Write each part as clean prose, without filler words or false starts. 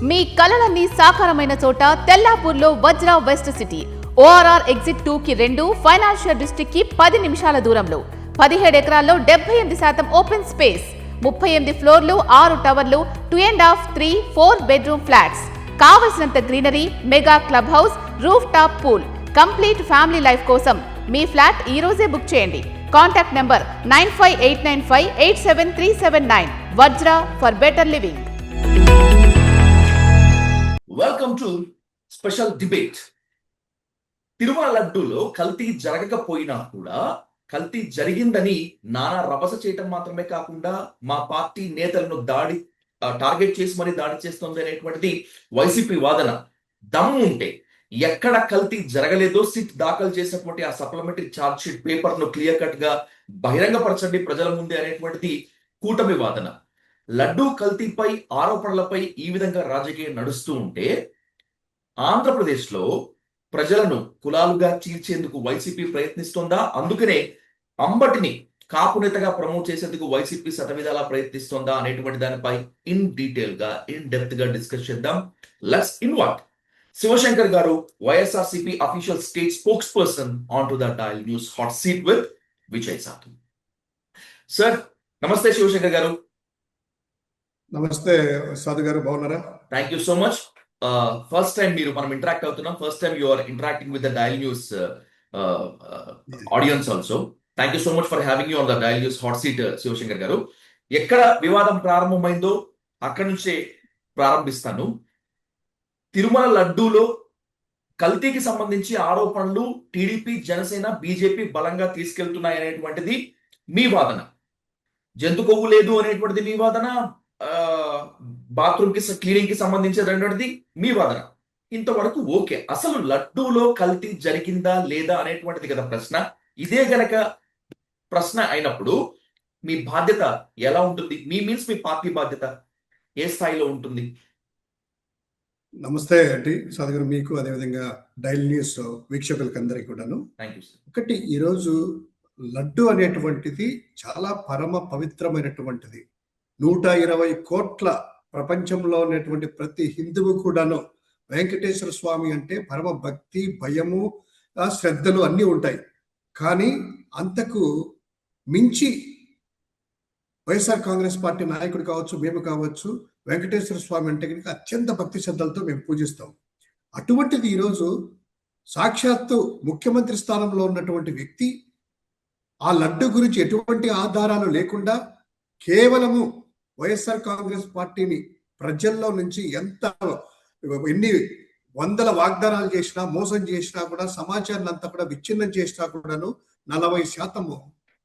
మీ కలలన్నీ సాకారమైన చోట తెల్లాపూర్లో వజ్ర west city. ORR exit 2కి 2, ఫైనాన్షియల్ డిస్ట్రిక్ట్ కి 10 నిమిషాల దూరంలో. 17 ఎకరాల్లో 78% ఓపెన్ స్పేస్, 38 ఫ్లోర్లు, 6 టవర్లు, 2.5, 3, 4 బెడ్రూమ్ ఫ్లాట్స్. కావలసినంత greenery, mega club house, roof top pool. Complete family life కోసం మీ ఫ్లాట్ ఈ రోజే బుక్ చేయండి. Contact number 9589587379. Vajra for better living. Welcome to special debate. Tirumala లడ్డూలో కల్తీ జరగకపోయినా కూడా కల్తీ జరిగిందని నానా రభస చేయటం మాత్రమే కాకుండా మా పార్టీ నేతలను టార్గెట్ చేసి మరి దాడి చేస్తుంది అనేటువంటిది వైసీపీ వాదన. దమ్ము ఉంటే ఎక్కడ కల్తీ జరగలేదో సిట్ దాఖలు చేసినటువంటి ఆ సప్లిమెంటరీ ఛార్జ్ షీట్ పేపర్ ను క్లియర్ కట్ గా బహిరంగపరచండి ప్రజల ముందే అనేటువంటిది కూటమి వాదన. లడ్డూ కల్తీపై ఆరోపణలపై ఈ విధంగా రాజకీయం నడుస్తూ ఉంటే ఆంధ్రప్రదేశ్ లో ప్రజలను కులాలుగా చీల్చేందుకు వైసీపీ ప్రయత్నిస్తోందా? అందుకనే అంబటిని కాపునేతగా ప్రమోట్ చేసేందుకు వైసీపీ శతవిధాలా ప్రయత్నిస్తోందా అనేటువంటి దానిపై ఇన్ డీటెయిల్ గా ఇన్ డెప్త్ గా డిస్కస్ చేద్దాం. Let's invite Shivashankar garu, YSRCP official state spokesperson on to the dial news hot seat with Vijay Sadhu. Sir నమస్తే శివశంకర్ గారు. నమస్తే సాధు గారు, బాగున్నారా? Thank you so much. First time మనం ఇంటరాక్ట్ అవుతున్నాం. First time you are interacting with the dial news audience also. Thank you so much for having you on the dial news hot seat Shivshankar గారు. ఎక్కడ వివాదం ప్రారంభమైందో అక్కడి నుంచే ప్రారంభిస్తాను. తిరుమల లడ్డూలో కల్తీకి సంబంధించి ఆరోపణలు టీడీపీ, జనసేన, బీజేపీ బలంగా తీసుకెళ్తున్నాయి అనేటువంటిది మీ వాదన. జంతు కొవ్వు లేదు అనేటువంటిది మీ వాదన. బాత్రూమ్ కి క్లీనింగ్ కి సంబంధించినటువంటిది మీ వాదన. ఇంతవరకు ఓకే. అసలు లడ్డూలో కల్తీ జరిగిందా లేదా అనేటువంటిది కదా ప్రశ్న. ఇదే గనక ప్రశ్న అయినప్పుడు మీ బాధ్యత ఎలా ఉంటుంది? మీ పార్టీ బాధ్యత ఏ స్థాయిలో ఉంటుంది? నమస్తే అండి సాధు గారు, మీకు అదేవిధంగా డైల్ న్యూస్ వీక్షకులకి అందరికీ కూడాను. ఒకటి, ఈరోజు లడ్డు అనేటువంటిది చాలా పరమ పవిత్రమైనటువంటిది. 120 కోట్ల ప్రపంచంలో ఉన్నటువంటి ప్రతి హిందువు కూడాను వెంకటేశ్వర స్వామి అంటే పరమ భక్తి, భయము, శ్రద్ధలు అన్నీ ఉంటాయి. కానీ అంతకు మించి వైఎస్ఆర్ కాంగ్రెస్ పార్టీ నాయకుడు కావచ్చు, మేము కావచ్చు, వెంకటేశ్వర స్వామి అంటే కనుక అత్యంత భక్తి శ్రద్ధలతో మేము పూజిస్తాం. అటువంటిది ఈరోజు సాక్షాత్తు ముఖ్యమంత్రి స్థానంలో ఉన్నటువంటి వ్యక్తి ఆ లడ్డు గురించి ఎటువంటి ఆధారాలు లేకుండా కేవలము వైఎస్ఆర్ కాంగ్రెస్ పార్టీని ప్రజల్లో నుంచి ఎన్ని వందల వాగ్దానాలు చేసినా, మోసం చేసినా కూడా, సమాచారాన్ని అంతా కూడా విచ్ఛిన్నం చేసినా కూడాను 40%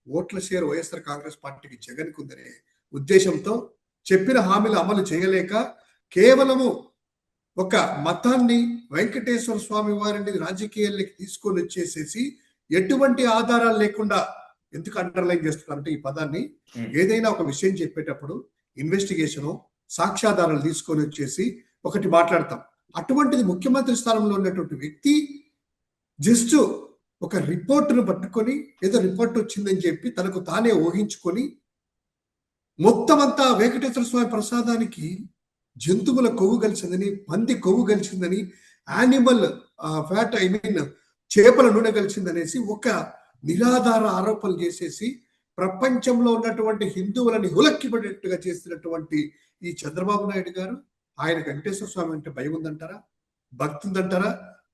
ఓట్ల షేర్ వైఎస్ఆర్ కాంగ్రెస్ పార్టీకి జగన్కు ఉందనే ఉద్దేశంతో చెప్పిన హామీలు అమలు చేయలేక కేవలము ఒక మతాన్ని, వెంకటేశ్వర స్వామి వారిని రాజకీయాల్లోకి తీసుకొని వచ్చేసేసి ఎటువంటి ఆధారాలు లేకుండా, ఎందుకు అండర్లైన్ చేస్తున్నారంటే ఈ పదాన్ని, ఏదైనా ఒక విషయం చెప్పేటప్పుడు ఇన్వెస్టిగేషను, సాక్ష్యాధారాలు తీసుకొని వచ్చేసి ఒకటి మాట్లాడతాం. అటువంటిది ముఖ్యమంత్రి స్థానంలో ఉన్నటువంటి వ్యక్తి జస్ట్ ఒక రిపోర్టును పట్టుకొని ఏదో రిపోర్ట్ వచ్చిందని చెప్పి తనకు తానే ఊహించుకొని మొత్తం అంతా వెంకటేశ్వర స్వామి ప్రసాదానికి జంతువుల కొవ్వు కలిసిందని, పంది కొవ్వు కలిసిందని, యానిమల్ ఫ్యాట్ చేపల నూనె కలిసిందనేసి ఒక నిరాధార ఆరోపణలు చేసేసి ప్రపంచంలో ఉన్నటువంటి హిందువులని హులక్కిపడేట్టుగా చేసినటువంటి ఈ చంద్రబాబు నాయుడు గారు, ఆయన వెంకటేశ్వర స్వామి అంటే భయం ఉందంటారా? భక్తి ఉందంటారా?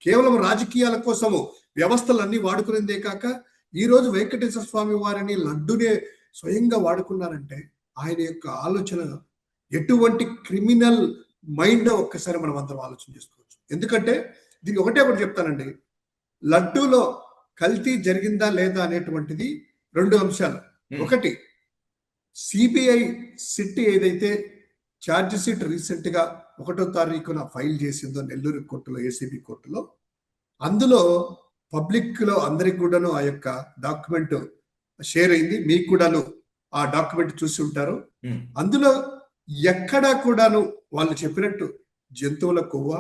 కేవలం రాజకీయాల కోసము వ్యవస్థలన్నీ వాడుకునేదే కాక ఈరోజు వెంకటేశ్వర స్వామి వారిని లడ్డునే స్వయంగా వాడుకున్నారంటే ఆయన యొక్క ఆలోచన ఎటువంటి క్రిమినల్ మైండ్ ఒక్కసారి మనం అందరం ఆలోచన చేసుకోవచ్చు. ఎందుకంటే దీన్ని ఒకటే చెప్తానండి, లడ్డూలో కల్తీ జరిగిందా లేదా అనేటువంటిది 2 అంశాలు. ఒకటి, సిబిఐ సిట్ ఏదైతే ఛార్జ్ షీట్ రీసెంట్ గా 1వ తారీఖున ఫైల్ చేసిందో నెల్లూరు కోర్టులో, ఏసీబీ కోర్టులో, అందులో పబ్లిక్ లో అందరికి కూడాను ఆ యొక్క డాక్యుమెంట్ షేర్ అయింది. మీకు కూడాను ఆ డాక్యుమెంట్ చూసి ఉంటారు. అందులో ఎక్కడా కూడాను వాళ్ళు చెప్పినట్టు జంతువుల కొవ్వ,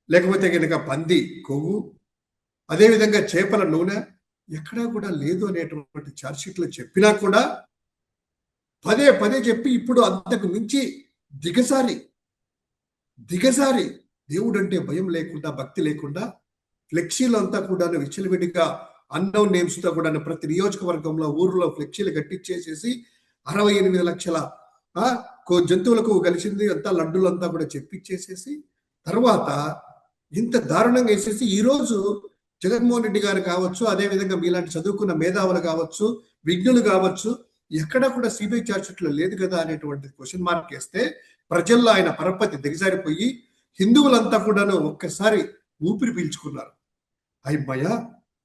లేకపోతే కనుక పంది కొవ్వు, అదేవిధంగా చేపల నూనె ఎక్కడా కూడా లేదు అనేటువంటి ఛార్జ్ షీట్ లో చెప్పినా కూడా పదే పదే చెప్పి ఇప్పుడు అంతకు మించి దిగసారి దిగజారి దేవుడు అంటే భయం లేకుండా, భక్తి లేకుండా ఫ్లెక్సీలు అంతా కూడా విచ్చలవిడిగా అన్నోన్ నేమ్స్ తో కూడా ప్రతి నియోజకవర్గంలో ఊర్లో ఫ్లెక్సీలు కట్టించేసేసి 68 లక్షల జంతువులకు కలిసింది అంతా లడ్డులంతా కూడా చెప్పించేసేసి తర్వాత ఇంత దారుణంగా వేసేసి ఈ రోజు జగన్మోహన్ రెడ్డి గారు కావచ్చు, అదే విధంగా మీలాంటి చదువుకున్న మేధావులు కావచ్చు, విజ్ఞులు కావచ్చు, ఎక్కడా కూడా సిబిఐ ఛార్జ్షీట్లో లేదు కదా అనేటువంటి క్వశ్చన్ మార్క్ వేస్తే ప్రజల్లో ఆయన పరపతి దిగజారిపోయి హిందువులంతా కూడాను ఒక్కసారి ఊపిరి పీల్చుకున్నారు. అయ్యమ్మయ్య,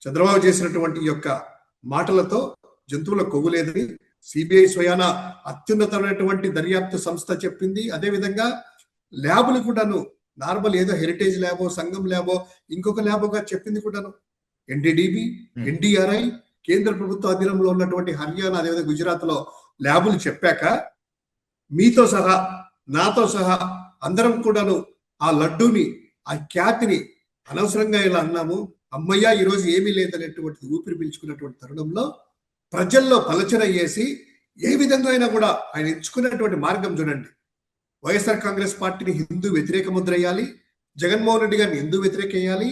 చంద్రబాబు చేసినటువంటి ఈ యొక్క మాటలతో జంతువుల కొవ్వు లేదని సిబిఐ స్వయాన అత్యున్నతమైనటువంటి దర్యాప్తు సంస్థ చెప్పింది. అదే విధంగా ల్యాబులు కూడాను నార్మల్ ఏదో హెరిటేజ్ ల్యాబో, సంఘం ల్యాబో, ఇంకొక ల్యాబోగా చెప్పింది కూడాను. ఎన్డీడీబీ, ఎన్డీఆర్ఐ, కేంద్ర ప్రభుత్వ అధీనంలో ఉన్నటువంటి హర్యానా, అదేవిధంగా గుజరాత్ లో ల్యాబులు చెప్పాక మీతో సహా, నాతో సహా అందరం కూడాను ఆ లడ్డూని, ఆ ఖ్యాతిని అనవసరంగా ఇలా అన్నాము. అమ్మయ్య, ఈరోజు ఏమీ లేదనేటువంటి ఊపిరి పీల్చుకున్నటువంటి తరుణంలో ప్రజల్లో పలచన చేసి ఏ విధంగా అయినా కూడా ఆయన ఎంచుకున్నటువంటి మార్గం చూడండి. వైఎస్ఆర్ కాంగ్రెస్ పార్టీని హిందూ వ్యతిరేక ముద్ర వేయాలి, జగన్మోహన్ రెడ్డి గారిని హిందూ వ్యతిరేక వేయాలి,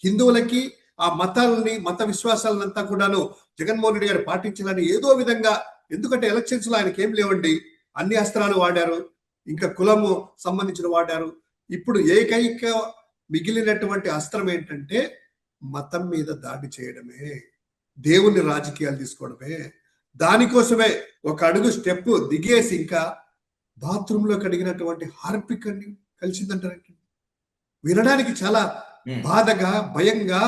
హిందువులకి ఆ మతాలని, మత విశ్వాసాలనంతా కూడాను జగన్మోహన్ రెడ్డి గారు పాటించాలని ఏదో విధంగా. ఎందుకంటే ఎలక్షన్స్ లో ఆయనకి ఏం లేవండి, అన్ని అస్త్రాలు వాడారు, ఇంకా కులము సంబంధించిన వాడారు. ఇప్పుడు ఏకైక మిగిలినటువంటి అస్త్రం ఏంటంటే మతం మీద దాడి చేయడమే, దేవుని రాజకీయాలు తీసుకోవడమే. దానికోసమే ఒక అడుగు స్టెప్ దిగేసి ఇంకా బాత్రూమ్ లో కడిగినటువంటి హార్పిక్ అని కలిసిందంటారండి. వినడానికి చాలా బాధగా, భయంగా,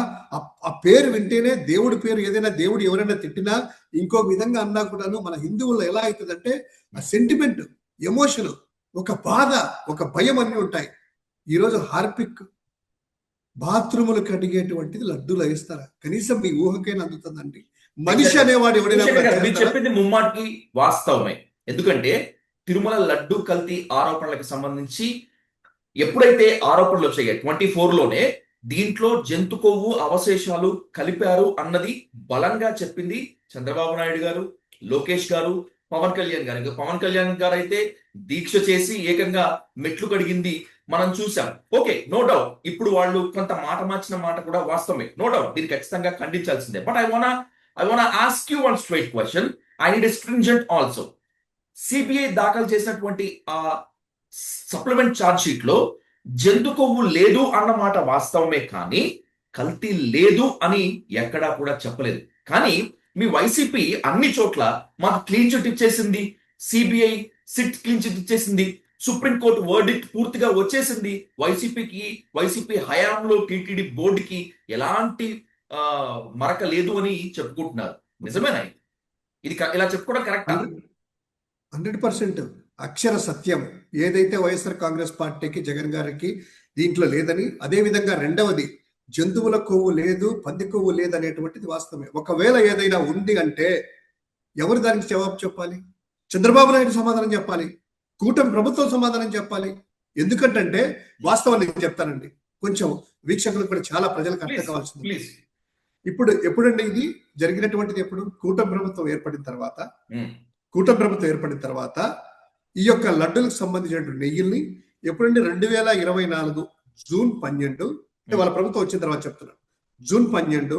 ఆ పేరు వింటేనే దేవుడి పేరు, ఏదైనా దేవుడు ఎవరైనా తిట్టినా ఇంకో విధంగా అన్నా కూడాను మన హిందువుల్లో ఎలా అవుతుందంటే ఆ సెంటిమెంట్, ఎమోషన్, ఒక బాధ, ఒక భయం అన్ని ఉంటాయి. ఈరోజు హార్పిక్ బాత్రూములు కడిగేటువంటిది లడ్డూలు వేస్తారా? కనీసం మీ ఊహకైనా అందుతుందండి? మనిషి అనేవాడు ఎవడైనా మీరు చెప్పింది ముమ్మాటికి వాస్తవమే. ఎందుకంటే తిరుమల లడ్డు కల్తీ ఆరోపణలకు సంబంధించి ఎప్పుడైతే ఆరోపణలు వచ్చాయి 24లోనే దీంట్లో జంతు కొవ్వు అవశేషాలు కలిపారు అన్నది బలంగా చెప్పింది చంద్రబాబు నాయుడు గారు, లోకేష్ గారు, పవన్ కళ్యాణ్ గారు. పవన్ కళ్యాణ్ గారు అయితే దీక్ష చేసి ఏకంగా మెట్లు కడిగింది మనం చూసాం. Okay, no doubt. ఇప్పుడు వాళ్ళు కొంత మాట మార్చిన మాట కూడా వాస్తవమే, నో డౌట్. దీన్ని ఖచ్చితంగా ఖండించాల్సిందే. But I wanna ask you one straight question. I need a stringent also. CBI దాఖలు చేసినటువంటి ఆ సప్లిమెంట్ ఛార్జ్ షీట్ లో జంతు కొవ్వు లేదు అన్నమాట వాస్తవమే, కానీ కల్తీ లేదు అని ఎక్కడా కూడా చెప్పలేదు. కానీ మీ వైసీపీ అన్ని చోట్ల మాకు క్లీన్ చిట్ ఇచ్చేసింది, సిబిఐ సిట్ క్లీన్ చిట్ ఇచ్చేసింది, సుప్రీంకోర్టు వర్డిక్ట్ పూర్తిగా వచ్చేసింది, వైసీపీ హయాంలో టీటీడీ బోర్డుకి ఎలాంటి మరక లేదు అని చెప్పుకుంటున్నారు. నిజమేనా ఇది? ఇలా చెప్పుకోవడం కరెక్టా? 100% అక్షర సత్యం. ఏదైతే వైఎస్ఆర్ కాంగ్రెస్ పార్టీకి, జగన్ గారికి దీంట్లో లేదని, అదే విధంగా రెండవది జంతువుల కొవ్వు లేదు, పంది కొవ్వు లేదు అనేటువంటిది వాస్తవమే. ఒకవేళ ఏదైనా ఉంది అంటే ఎవరు దానికి జవాబు చెప్పాలి? చంద్రబాబు నాయుడు సమాధానం చెప్పాలి, కూటమి ప్రభుత్వం సమాధానం చెప్పాలి. ఎందుకంటే వాస్తవం నేను చెప్తానండి, కొంచెం వీక్షకులకు కూడా చాలా ప్రజలకు అర్థం కావాల్సింది. ఎప్పుడండి ఇది జరిగినటువంటిది? ఎప్పుడు? కూటమి ప్రభుత్వం ఏర్పడిన తర్వాత ఈ యొక్క లడ్డులకు సంబంధించినటువంటి నెయ్యిల్ని ఎప్పుడండి? 2024 జూన్ 12, అంటే వాళ్ళ ప్రభుత్వం వచ్చిన తర్వాత చెప్తున్నాను. జూన్ 12,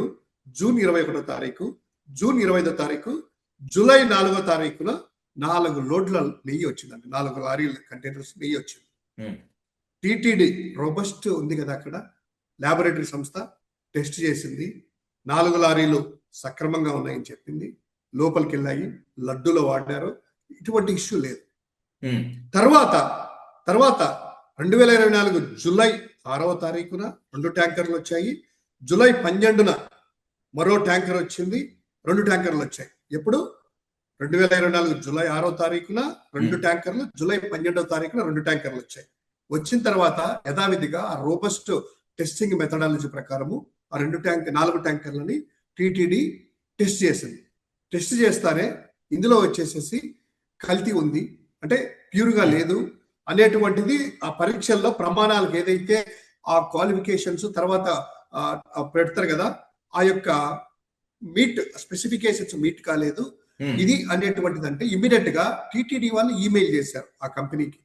జూన్ 21 తారీఖు, జూన్ 25 తారీఖు, జూలై 4 తారీఖున 4 లోడ్ల నెయ్యి వచ్చిందండి. 4 లారీల కంటైనర్స్ నెయ్యి వచ్చింది. టిటిడి రోబస్ట్ ఉంది కదా, అక్కడ ల్యాబొరేటరీ సంస్థ టెస్ట్ చేసింది. 4 లారీలు సక్రమంగా ఉన్నాయని చెప్పింది. లోపలికి వెళ్ళాయి, లడ్డూలో వాడారు, ఇటువంటి ఇష్యూ లేదు. తర్వాత 2024 జూలై 6వ తారీఖున 2 ట్యాంకర్లు వచ్చాయి. జూలై 12న మరో ట్యాంకర్ వచ్చింది, 2 ట్యాంకర్లు వచ్చాయి. ఎప్పుడు? 2024 జూలై 6వ తారీఖున 2 ట్యాంకర్లు, జూలై 12వ తారీఖున 2 ట్యాంకర్లు వచ్చాయి. వచ్చిన తర్వాత యథావిధిగా ఆ రోబస్ట్ టెస్టింగ్ మెథడాలజీ ప్రకారము ఆ 4 ట్యాంకర్లని టిటిడి టెస్ట్ చేసింది. టెస్ట్ చేస్తానే ఇందులో వచ్చేసేసి కల్తీ ఉంది, అంటే ప్యూర్గా లేదు అనేటువంటిది ఆ పరీక్షల్లో ప్రమాణాలకు ఏదైతే ఆ క్వాలిఫికేషన్స్ తర్వాత పెడతారు కదా, ఆ యొక్క మీట్ స్పెసిఫికేషన్స్ మీట్ కాలేదు ఇది అనేటువంటిది. అంటే ఇమీడియట్ గా టిటిడి వాళ్ళు ఈమెయిల్ చేశారు ఆ కంపెనీకి,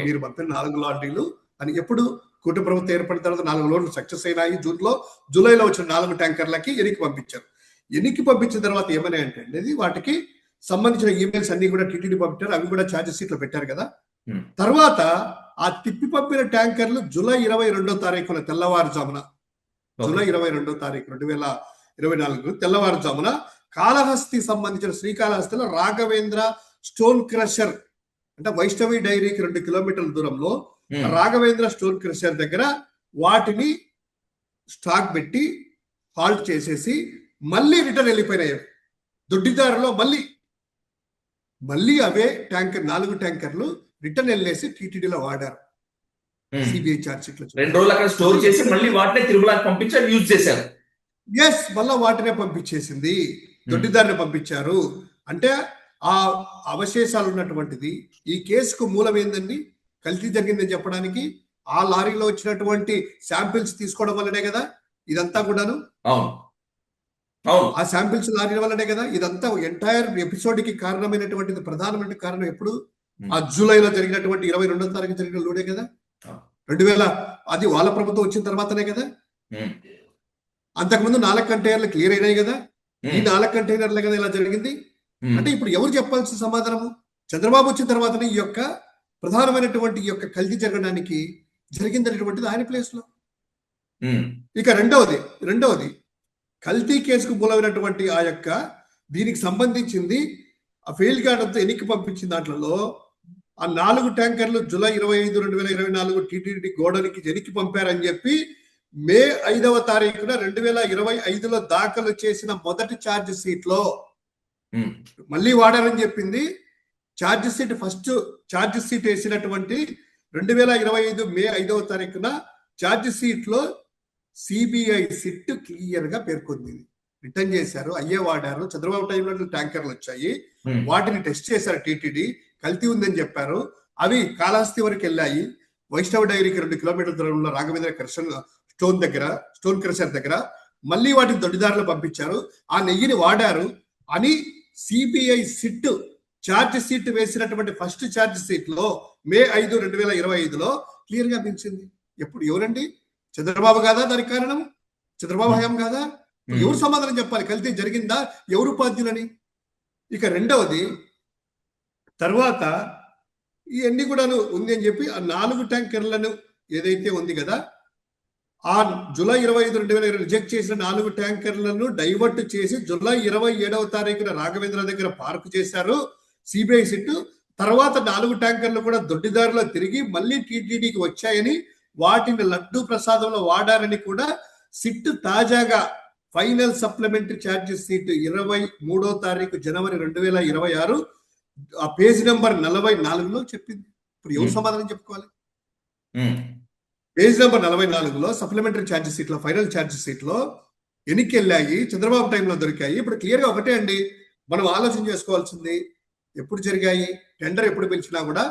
మీరు పంపిన 4 లాటరీలు అని. ఎప్పుడు కూటమి ప్రభుత్వం ఏర్పడిన తర్వాత 4 లోడ్లు సక్సెస్ అయినాయి. జూలైలో వచ్చిన 4 ట్యాంకర్లకి ఎనికి పంపించారు. ఎనికి పంపించిన తర్వాత ఏమని అంటే వాటికి సంబంధించిన ఈమెయిల్స్ అన్ని కూడా టీటీడీ పంపించారు. అవి కూడా ఛార్జెస్ షీట్లో పెట్టారు కదా. తర్వాత ఆ తిప్పి పంపిన ట్యాంకర్లు జూలై 22వ తారీఖున తెల్లవారుజామున జూలై 22వ తారీఖు 2024 తెల్లవారుజామున కాళహస్తి సంబంధించిన శ్రీకాళహస్తిలో రాఘవేంద్ర స్టోన్ క్రషర్ అంటే వైష్ణవి డైరీకి 2 కిలోమీటర్ల దూరంలో రాఘవేంద్ర స్టోన్ క్రషర్ దగ్గర వాటిని స్టాక్ పెట్టి హాల్ట్ చేసేసి మళ్ళీ రిటర్న్ వెళ్ళిపోయినాయి. దొడ్డిదారిలో మళ్ళీ అవే 4 ట్యాంకర్లు రిటర్న్ వెళ్ళేసి టీటీడీలో వాడారు. సిబిఐ ఛార్జ్ షీట్ 2 రోజులు అక్కడ స్టోర్ చేసి మళ్ళీ వాటినే తిరుమలకి పంపించారు, యూజ్ చేశారు. ఎస్, మళ్ళా వాటినే పంపించేసింది, దొడ్డిదారిని పంపించారు. అంటే ఆ అవశేషాలు ఉన్నటువంటిది ఈ కేసుకు మూలం ఏందండి? కల్తీ జరిగిందని చెప్పడానికి ఆ లారీలో వచ్చినటువంటి శాంపిల్స్ తీసుకోవడం వల్లనే కదా ఇదంతా కూడాను. ఆ శాంపిల్స్ లారీ వల్లనే కదా ఇదంతా ఎంటైర్ ఎపిసోడ్ కి కారణమైనటువంటిది. ప్రధానమైన కారణం ఎప్పుడు? ఆ జూలైలో జరిగినటువంటి 22వ తారీఖు జరిగిన లోడే కదా. 2000 అది వాళ్ళ ప్రభుత్వం వచ్చిన తర్వాతనే కదా. అంతకుముందు 4 కంటైనర్లు క్లియర్ అయినాయి కదా. ఈ 4 కంటైనర్లే కదా ఇలా జరిగింది. అంటే ఇప్పుడు ఎవరు చెప్పాల్సిన సమాధానము? చంద్రబాబు వచ్చిన తర్వాతనే ఈ యొక్క ప్రధానమైనటువంటి ఈ యొక్క కల్తీ జరగడానికి జరిగిందనేటువంటిది ఆయన ప్లేస్ లో. ఇక రెండవది కల్తీ కేసుకు మూలమైనటువంటి ఆ యొక్క దీనికి సంబంధించింది ఆ ఫెయిల్ కావడంతో ఎన్నిక పంపించిన దాంట్లో ఆ 4 ట్యాంకర్లు జూలై 25, 2024 టీటీడీ గోడనికి ఎనికి పంపారని చెప్పి మే 5వ తారీఖున 2025లో దాఖలు చేసిన మొదటి ఛార్జ్ షీట్ లో మళ్ళీ వాడారని చెప్పింది. Charge sheet first charge sheet వేసినటువంటి 2025 మే 5వ తారీఖున ఛార్జ్ షీట్ లో సిబిఐ సిట్ క్లియర్ గా పేర్కొంది. రిటర్న్ చేశారు, అయ్యే వాడారు. చంద్రబాబు టైంలో ట్యాంకర్లు వచ్చాయి, వాటిని టెస్ట్ చేశారు టీటీడీ, కల్తీ ఉందని చెప్పారు. అవి కాళహస్తి వరకు వెళ్ళాయి. వైష్ణవ డైరీకి 2 కిలోమీటర్ల దూరంలో రాఘవేంద్ర స్టోన్ క్రషర్ దగ్గర మళ్ళీ వాటిని దొడ్డిదారులు పంపించారు. ఆ నెయ్యిని వాడారు అని సిబిఐ సిట్ ఛార్జ్ షీట్ వేసినటువంటి ఫస్ట్ ఛార్జ్ షీట్ లో మే 5, 2025లో క్లియర్ గా పెంచింది. ఎప్పుడు ఎవరండి? చంద్రబాబు కాదా దానికి కారణం? చంద్రబాబు హయాం కాదా? ఎవరు సమాధానం చెప్పాలి? కల్తీ జరిగిందా? ఎవరు బాధ్యులని? ఇక రెండవది తర్వాత ఇవన్నీ కూడాను ఉంది అని చెప్పి ఆ 4 ట్యాంకర్లను ఏదైతే ఉంది కదా, ఆ జూలై 25, 2020 రిజెక్ట్ చేసిన 4 ట్యాంకర్లను డైవర్ట్ చేసి జూలై 27వ తారీఖున రాఘవేంద్ర దగ్గర పార్క్ చేశారు సిబిఐ సిట్. తర్వాత 4 ట్యాంకర్లు కూడా దొడ్డిదారిలో తిరిగి మళ్ళీ టీటీడీకి వచ్చాయని, వాటిని లడ్డూ ప్రసాదంలో వాడారని కూడా సిట్ తాజాగా ఫైనల్ సప్లిమెంటరీ ఛార్జెస్ షీట్ 23వ తారీఖు జనవరి 2026 ఆ పేజ్ నెంబర్ 44లో చెప్పింది. ఇప్పుడు ఎవరు సమాధానం చెప్పుకోవాలి? పేజ్ నెంబర్ 44లో సప్లిమెంటరీ ఛార్జెస్ షీట్ లో ఫైనల్ ఛార్జెస్ షీట్ లో ఎన్నికి వెళ్ళాయి, చంద్రబాబు టైంలో దొరికాయి. ఇప్పుడు క్లియర్ గా ఒకటే అండి, మనం ఆలోచన చేసుకోవాల్సింది ఎప్పుడు జరిగాయి, టెండర్ ఎప్పుడు పిలిచినా కూడా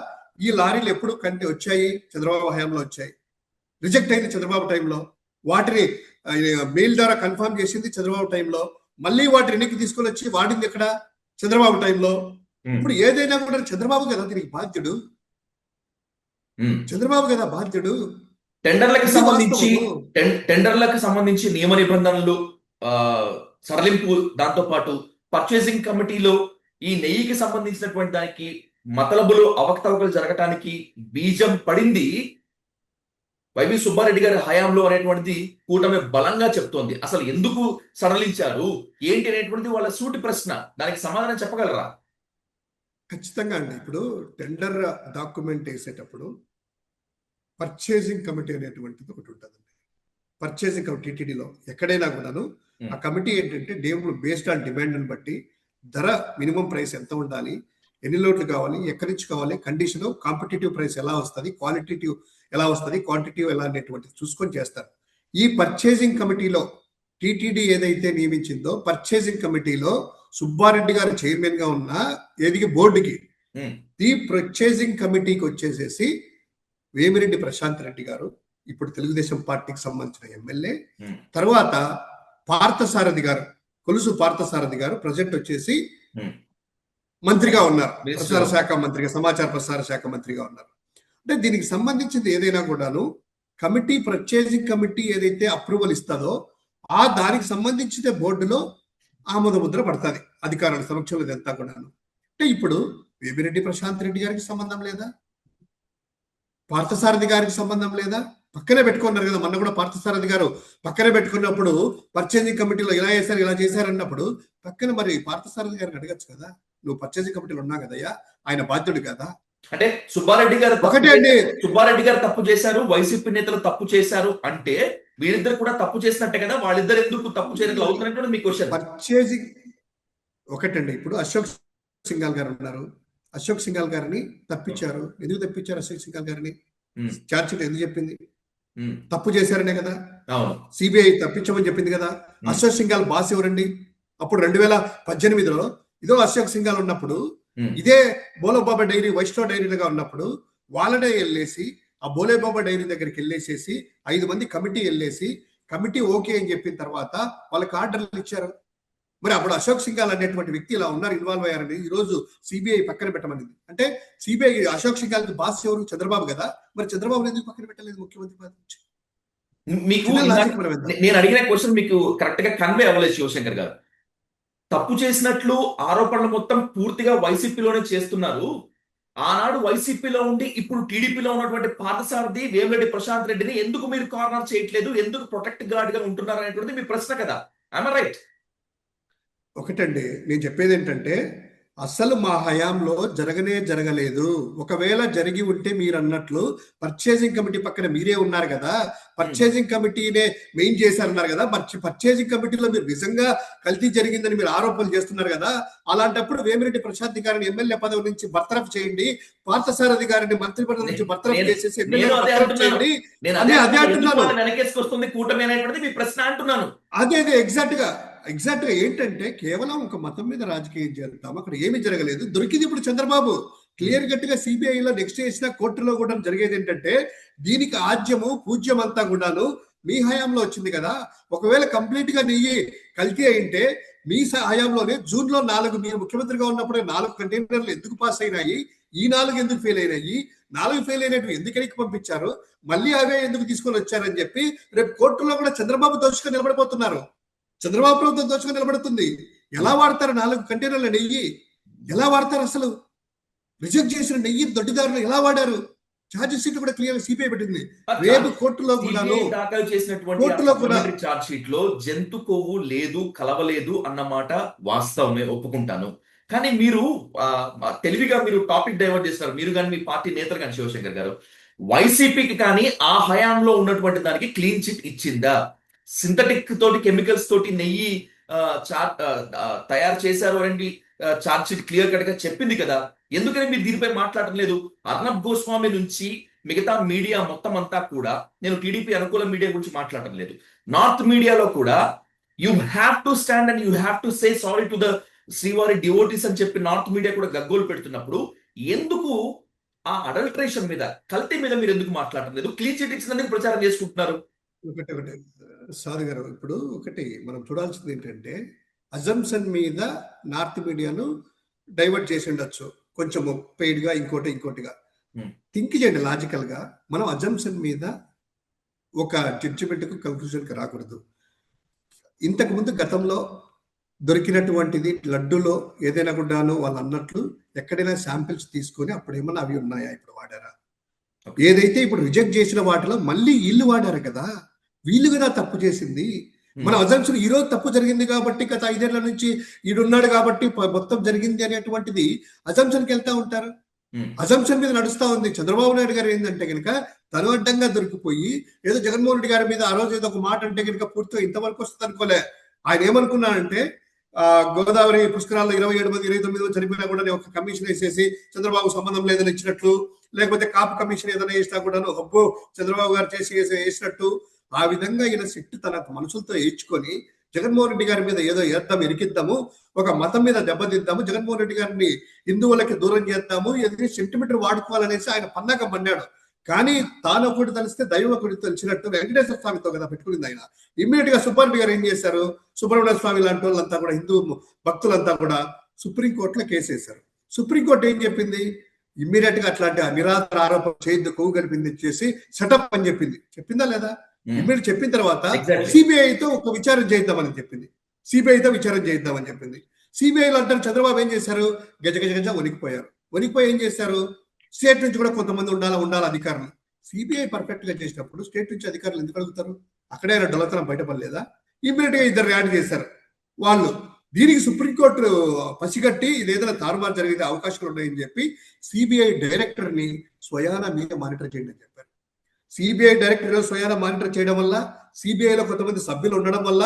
ఈ లారీలు ఎప్పుడు వచ్చాయి? చంద్రబాబు హయాంలో వచ్చాయి. రిజెక్ట్ అయింది చంద్రబాబు టైంలో. వాటిని మెయిల్ ద్వారా కన్ఫర్మ్ చేసింది చంద్రబాబు టైంలో. మళ్ళీ వాటిని ఎన్నికి తీసుకొని వచ్చి వాడింది ఎక్కడ? చంద్రబాబు టైంలో. ఇప్పుడు ఏదైనా కూడా చంద్రబాబు కదా దీనికి బాధ్యుడు. చంద్రబాబు కదా బాధ్యుడు. టెండర్లకు సంబంధించి నియమ నిబంధనలు సడలింపు, దాంతో పాటు పర్చేసింగ్ కమిటీలో ఈ నెయ్యికి సంబంధించినటువంటి దానికి మతలబులు అవకతవకలు జరగటానికి బీజం పడింది వైవి సుబ్బారెడ్డి గారి హయాంలో అనేటువంటిది కూటమి బలంగా చెప్తోంది. అసలు ఎందుకు సడలించారు ఏంటి అనేటువంటిది వాళ్ళ సూటి ప్రశ్న. దానికి సమాధానం చెప్పగలరా? ఖచ్చితంగా అండి. ఇప్పుడు టెండర్ డాక్యుమెంట్ వేసేటప్పుడు పర్చేసింగ్ కమిటీ అనేటువంటిది ఒకటి ఉంటుందండి. పర్చేసింగ్ కమిటీ టీటీడీలో ఎక్కడైనా కూడాను ఆ కమిటీ ఏంటంటే బేస్డ్ ఆన్ డిమాండ్ని బట్టి ధర మినిమం ప్రైస్ ఎంత ఉండాలి, ఎన్ని లోట్లు కావాలి, ఎక్కడి నుంచి కావాలి, కండిషన్, కాంపిటేటివ్ ప్రైస్ ఎలా వస్తుంది, క్వాలిటేటివ్ ఎలా వస్తుంది, క్వాంటిటివ్ ఎలా అనేటువంటిది చూసుకొని చేస్తారు. ఈ పర్చేసింగ్ కమిటీలో టీటీడీ ఏదైతే నియమించిందో పర్చేసింగ్ కమిటీలో సుబ్బారెడ్డి గారు చైర్మన్ గా ఉన్న ఏదికి బోర్డుకి ఈ పర్చేసింగ్ కమిటీకి వచ్చేసేసి వేమిరెడ్డి ప్రశాంత్ రెడ్డి గారు, ఇప్పుడు తెలుగుదేశం పార్టీకి సంబంధించిన ఎమ్మెల్యే, తర్వాత పార్థసారథి గారు, కొలుసు పార్థసారథి గారు ప్రజెంట్ వచ్చేసి మంత్రిగా ఉన్నారు, ప్రసార శాఖ మంత్రిగా, సమాచార ప్రసార శాఖ మంత్రిగా ఉన్నారు. అంటే దీనికి సంబంధించింది ఏదైనా కూడాను కమిటీ, పర్చేజింగ్ కమిటీ ఏదైతే అప్రూవల్ ఇస్తుందో దానికి సంబంధించిన బోర్డులో ఆమోద ముద్ర పడుతుంది అధికారుల సమక్షంలో ఇదంతా కూడాను. అంటే ఇప్పుడు వేమిరెడ్డి ప్రశాంత్ రెడ్డి గారికి సంబంధం లేదా, పార్థసారథి గారికి సంబంధం లేదా? పక్కనే పెట్టుకున్నారు కదా, మొన్న కూడా పార్థసారథి గారు పక్కనే పెట్టుకున్నప్పుడు పర్చేజింగ్ కమిటీలో ఇలా చేశారు ఇలా చేశారు అన్నప్పుడు పక్కన మరి పార్థసారథి గారిని అడగచ్చు కదా, నువ్వు పర్చేజింగ్ కమిటీలో ఉన్నా కదయ్యా, ఆయన బాధ్యుడు కదా. అంటే సుబ్బారెడ్డి గారు ఒకటే అండి, సుబ్బారెడ్డి గారు తప్పు చేశారు, వైసీపీ నేతలు తప్పు చేశారు అంటే వీళ్ళిద్దరు కూడా తప్పు చేసినట్టే కదా, వాళ్ళిద్దరు ఎందుకు తప్పు చేయడం అవుతున్నట్టు మీ క్వశ్చన్. పర్చేజింగ్ ఒకటండి, ఇప్పుడు అశోక్ సింఘాల్ గారు ఉన్నారు, అశోక్ సింఘాల్ గారిని తప్పించారు. ఎందుకు తప్పించారు అశోక్ సింఘాల్ గారిని? ఛార్జ్ షీట్ ఎందుకు చెప్పింది? తప్పు చేశారనే కదా. సిబిఐ తప్పించమని చెప్పింది కదా. అశోక్ సింఘాల్ బాస్ ఎవరండి? అప్పుడు 2018లో ఇదో అశోక్ సింఘాల్ ఉన్నప్పుడు ఇదే బోలేబాబా డైరీ వైష్ణవ్ డైరీలుగా ఉన్నప్పుడు వాళ్ళనే వెళ్ళేసి ఆ బోలేబాబా డైరీ దగ్గరికి వెళ్ళేసేసి 5 మంది కమిటీ వెళ్ళేసి కమిటీ ఓకే అని చెప్పిన తర్వాత వాళ్ళకి ఆర్డర్లు ఇచ్చారు. మరి అప్పుడు అశోక్ సింఘాల్ అనేటువంటి వ్యక్తి ఇలా ఉన్నారు, ఇన్వాల్వ్ అయ్యారని ఈ రోజు సిబిఐ పక్కన పెట్టమని. అంటే సిబిఐ అశోక్ సింఘాల్ బాస్ ఎవరు? చంద్రబాబు కదా. మరి చంద్రబాబు ఎందుకు పక్కన పెట్టలేదు ముఖ్యమంత్రి పదవి నుంచి? మీకు నేను అడిగిన క్వశ్చన్ మీకు కరెక్ట్ గా కన్వే అవ్వలేదు శివశంకర్ గారు. తప్పు చేసినట్లు ఆరోపణలు మొత్తం పూర్తిగా వైసీపీలోనే చేస్తున్నారు. ఆనాడు వైసీపీలో ఉండి ఇప్పుడు టీడీపీలో ఉన్నటువంటి పార్థసారథి, వేమిరెడ్డి ప్రశాంత్ రెడ్డిని ఎందుకు మీరు కార్నర్ చేయట్లేదు, ఎందుకు ప్రొటెక్ట్ గార్డ్ గా ఉంటున్నారు అనేటువంటిది మీ ప్రశ్న కదా. I right? ఒకటండి, నేను చెప్పేది ఏంటంటే అసలు మా హయాంలో జరగలేదు. ఒకవేళ జరిగి ఉంటే మీరు అన్నట్లు పర్చేజింగ్ కమిటీ పక్కన మీరే ఉన్నారు కదా, పర్చేజింగ్ కమిటీనే మెయిన్ చేశారన్నారు కదా, పర్చేజింగ్ కమిటీలో మీరు నిజంగా కల్తీ జరిగిందని మీరు ఆరోపణలు చేస్తున్నారు కదా. అలాంటప్పుడు వేమిరెడ్డి ప్రశాంత్ గారిని ఎమ్మెల్యే పదవి నుంచి బర్తరఫ్ చేయండి, పార్థసారథి గారిని మంత్రి పదవి నుంచి బర్తరఫ్ చేసేసి ఎమ్మెల్యే చేయండి. అదే అంటున్నాను. అదే ఎగ్జాక్ట్ గా ఏంటంటే కేవలం ఒక మతం మీద రాజకీయం చేద్దాం, అక్కడ ఏమి జరగలేదు. దొరికింది ఇప్పుడు చంద్రబాబు క్లియర్ కట్ గా సిబిఐలో నెక్స్ట్ చేసిన కోర్టులో కూడా జరిగేది ఏంటంటే దీనికి ఆజ్యము పూజ్యం అంతా కూడాను మీ హయాంలో వచ్చింది కదా. ఒకవేళ కంప్లీట్ గా నెయ్యి కల్తీ అయింటే మీ హయాంలోనే జూన్ లో 4 మీరు ముఖ్యమంత్రిగా ఉన్నప్పుడే 4 కంటైనర్లు ఎందుకు పాస్ అయినాయి, ఈ 4 ఎందుకు ఫెయిల్ అయినాయి, 4 ఫెయిల్ అయినట్టు ఎందుకనికి పంపించారు, మళ్ళీ అవే ఎందుకు తీసుకొని వచ్చారని చెప్పి రేపు కోర్టులో కూడా చంద్రబాబు దోషుగా నిలబడిపోతున్నారు. చంద్రబాబు ప్రభుత్వం దోచుకొని నిలబడుతుంది. ఎలా వాడతారు 4 కంటైనర్ల నెయ్యి? ఎలా వాడతారు? అసలు రిజెక్ట్ చేసిన నెయ్యి దొడ్డిదారులు ఎలా వాడారు? ఛార్జ్ షీట్ కూడా క్లియర్ సిపిఐ పెట్టింది. రేపు కోర్టులో దాఖలు చేసినటువంటి ఛార్జ్ షీట్ లో జంతు కొవ్వు లేదు, కలవలేదు అన్నమాట వాస్తవమే, ఒప్పుకుంటాను. కానీ మీరు తెలివిగా మీరు టాపిక్ డైవర్ట్ చేస్తారు, మీరు కానీ మీ పార్టీ నేతలు కానీ శివశంకర్ గారు. వైసీపీకి కానీ ఆ హయాంలో ఉన్నటువంటి దానికి క్లీన్ చిట్ ఇచ్చిందా? సింథటిక్ తోటి కెమికల్స్ తోటి నెయ్యి తయారు చేశారు అని ఛార్జ్ షీట్ క్లియర్ కట్ గా చెప్పింది కదా. ఎందుకని మీరు దీనిపై మాట్లాడటం లేదు? అర్నబ్ గోస్వామి నుంచి మిగతా మీడియా మొత్తం అంతా కూడా, నేను టీడీపీ అనుకూల మీడియా గురించి మాట్లాడటం లేదు, నార్త్ మీడియాలో కూడా you have to stand and you have to say sorry to the శ్రీవారి డివోటీస్ అని చెప్పి నార్త్ మీడియా కూడా గగ్గోలు పెడుతున్నప్పుడు ఎందుకు ఆ అడల్ట్రేషన్ మీద, కల్తీ మీద మీరు ఎందుకు మాట్లాడటం లేదు? క్లీన్ చిట్ ఇచ్చినందుకు ప్రచారం చేసుకుంటున్నారు. ఒకటి సారీ గారు, ఇప్పుడు మనం చూడాల్సింది ఏంటంటే అజంప్షన్ మీద నార్త్ మీడియాను డైవర్ట్ చేసి ఉండొచ్చు కొంచెం పెయిడ్ గా, ఇంకోటిగా థింక్ చేయండి లాజికల్ గా. మనం అజంప్షన్ మీద ఒక జడ్జిమెంట్ కు కన్క్లూజన్ కి రాకూడదు. ఇంతకు ముందు గతంలో దొరికినటువంటిది లడ్డూలో ఏదైనా కూడాను వాళ్ళు అన్నట్లు ఎక్కడైనా శాంపిల్స్ తీసుకొని అప్పుడు ఏమన్నా అవి ఉన్నాయా, ఇప్పుడు వాడారా? ఏదైతే ఇప్పుడు రిజెక్ట్ చేసిన వాటిలో మళ్ళీ వీళ్ళు వాడారు కదా, వీళ్ళు కదా తప్పు చేసింది. మన అజంప్షన్ ఈ రోజు తప్పు జరిగింది కాబట్టి గత 5 ఏళ్ల నుంచి ఈడున్నాడు కాబట్టి మొత్తం జరిగింది అనేటువంటిది అజంప్షన్కి వెళ్తా ఉంటారు. అజంప్షన్ మీద నడుస్తా ఉంది. చంద్రబాబు నాయుడు గారు ఏంటంటే కనుక తను అడ్డంగా దొరికిపోయి ఏదో జగన్మోహన్ రెడ్డి గారి మీద ఆ రోజు ఏదో ఒక మాట అంటే కనుక పూర్తిగా ఇంతవరకు వస్తుంది అనుకోలే. ఆయన ఏమనుకున్నానంటే గోదావరి పుష్కరాల్లో 27 మంది 29 మంది చనిపోయినా కూడా ఒక కమిషన్ వేసేసి చంద్రబాబు సంబంధం లేదని ఇచ్చినట్లు, లేకపోతే కాపు కమిషన్ ఏదైనా వేసినా కూడా అబ్బో చంద్రబాబు గారు చేసి వేసినట్టు, ఆ విధంగా ఈయన సిట్టు తన మనసులతో ఏడ్చుకొని జగన్మోహన్ రెడ్డి గారి మీద ఏదో వేద్దాం, ఇరికిద్దాము, ఒక మతం మీద దెబ్బతిద్దాము, జగన్మోహన్ రెడ్డి గారిని హిందువులకి దూరం చేద్దాము, ఏదైనా సెంటిమీటర్ వాడుకోవాలనేసి ఆయన పన్నాకం పన్నాడు. కానీ తాను ఒకటి తెలిస్తే దైవం ఒకటి తెలిసినట్టు వెంకటేశ్వర స్వామితో కదా పెట్టుకునింది ఆయన. ఇమ్మీడియట్ గా సుబ్బారెడ్డి గారు ఏం చేశారు, సుబ్రహ్మణ్య స్వామి లాంటి వాళ్ళంతా కూడా హిందూ భక్తులంతా కూడా సుప్రీంకోర్టులో కేసు వేశారు. సుప్రీంకోర్టు ఏం చెప్పింది, ఇమ్మీడియట్ గా అట్లాంటి నిరాధార ఆరోపణ చేయొద్దు, కొవ్వు కలిపింది చేసి సెటప్ అని చెప్పిందా లేదా? ఇమ్మీడియట్ చెప్పిన తర్వాత సిబిఐతో ఒక విచారణ చేద్దామని చెప్పింది. సిబిఐతో విచారణ చేద్దామని చెప్పింది. సిబిఐలో అంటారు చంద్రబాబు ఏం చేశారు, గజ గజ గజ వణికిపోయారు. వణికిపోయి ఏం చేశారు, స్టేట్ నుంచి కూడా కొంతమంది ఉండాలి అధికారులు. సిబిఐ పర్ఫెక్ట్ గా చేసినప్పుడు స్టేట్ నుంచి అధికారులు ఎందుకు అడుగుతారు? అక్కడే డొలతనం బయటపడలేదా? ఇమ్మీడియట్ గా ఇద్దరు యాడ్ చేశారు వాళ్ళు. దీనికి సుప్రీంకోర్టు పసిగట్టి ఇదేదైనా తారుమారు జరిగే అవకాశాలు ఉన్నాయని చెప్పి సిబిఐ డైరెక్టర్ ని స్వయానా మీద మానిటర్ చేయండి అని చెప్పారు. సిబిఐ డైరెక్టర్ స్వయానా మానిటర్ చేయడం వల్ల, సిబిఐలో కొంతమంది సభ్యులు ఉండడం వల్ల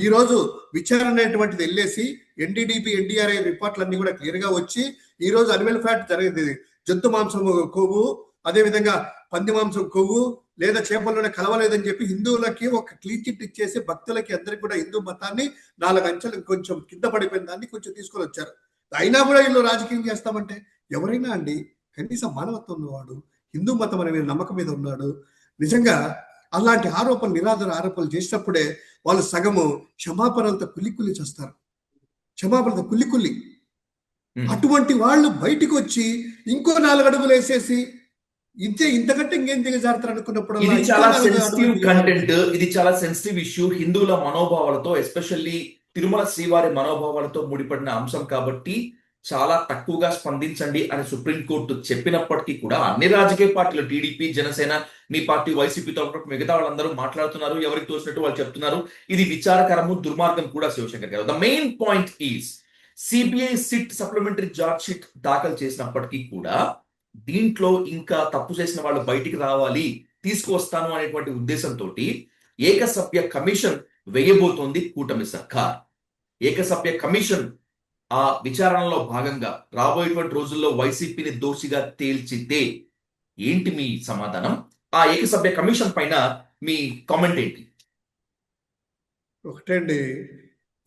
ఈ రోజు విచారణ అనేటువంటిది వెళ్ళేసి ఎన్డీడీపీ ఎన్డీఆర్ఐ రిపోర్ట్లన్నీ కూడా క్లియర్ గా వచ్చి ఈ రోజు అనిమల్ ఫ్యాట్ జరిగింది, జంతు మాంసం కొవ్వు, అదే విధంగా పంది మాంసం కొవ్వు లేదా చేపల్లోనే కలవలేదని చెప్పి హిందువులకి ఒక క్లీన్ చిట్ ఇచ్చేసి భక్తులకి అందరికి కూడా హిందూ మతాన్ని 4 అంచెలు కొంచెం కింద పడిపోయిన దాన్ని కొంచెం తీసుకొని వచ్చారు. అయినా కూడా వీళ్ళు రాజకీయం చేస్తామంటే ఎవరైనా అండి కనీసం మానవత్వం ఉన్నవాడు, హిందూ మతం అనే నమ్మకం మీద ఉన్నాడు. నిజంగా అలాంటి ఆరోపణలు నిరాధార ఆరోపణలు చేసినప్పుడే వాళ్ళు సగము క్షమాపణలతో కుల్లి చేస్తారు, క్షమాపణలతో కుల్లి. అటువంటి వాళ్ళు బయటికి వచ్చి ఇంకో 4 అడుగులు వేసేసి ఇంతకంటే ఇంకేం దిగజారుతారు అనుకున్నప్పుడు ఇది చాలా సెన్సిటివ్ కంటెంట్, ఇది చాలా సెన్సిటివ్ ఇష్యూ. హిందువుల మనోభావాలతో, ఎస్పెషల్లీ తిరుమల శ్రీవారి మనోభావాలతో ముడిపడిన అంశం కాబట్టి చాలా తక్కువగా స్పందించండి అని సుప్రీంకోర్టు చెప్పినప్పటికీ కూడా అన్ని రాజకీయ పార్టీలు, టీడీపీ, జనసేన, మీ పార్టీ వైసీపీతో మిగతా వాళ్ళందరూ మాట్లాడుతున్నారు, ఎవరికి తోచినట్టు వాళ్ళు చెప్తున్నారు. ఇది విచారకరము, దుర్మార్గం కూడా శివశంకర్ గారు. The main point is CBI SIT supplementary charge sheet దాఖలు చేసినప్పటికీ కూడా దీంట్లో ఇంకా తప్పు చేసిన వాళ్ళు బయటికి రావాలి, తీసుకువస్తాను అనేటువంటి ఉద్దేశంతో ఏకసభ్య కమిషన్ వేయబోతోంది కూటమి సర్కార్. ఏకసభ్య కమిషన్ ఆ విచారణలో భాగంగా రాబోయేటువంటి రోజుల్లో వైసీపీని దోషిగా తేల్చితే ఏంటి మీ సమాధానం? ఆ ఏకసభ్య కమిషన్ పైన మీ కామెంట్ ఏంటి? ఒకటే అండి,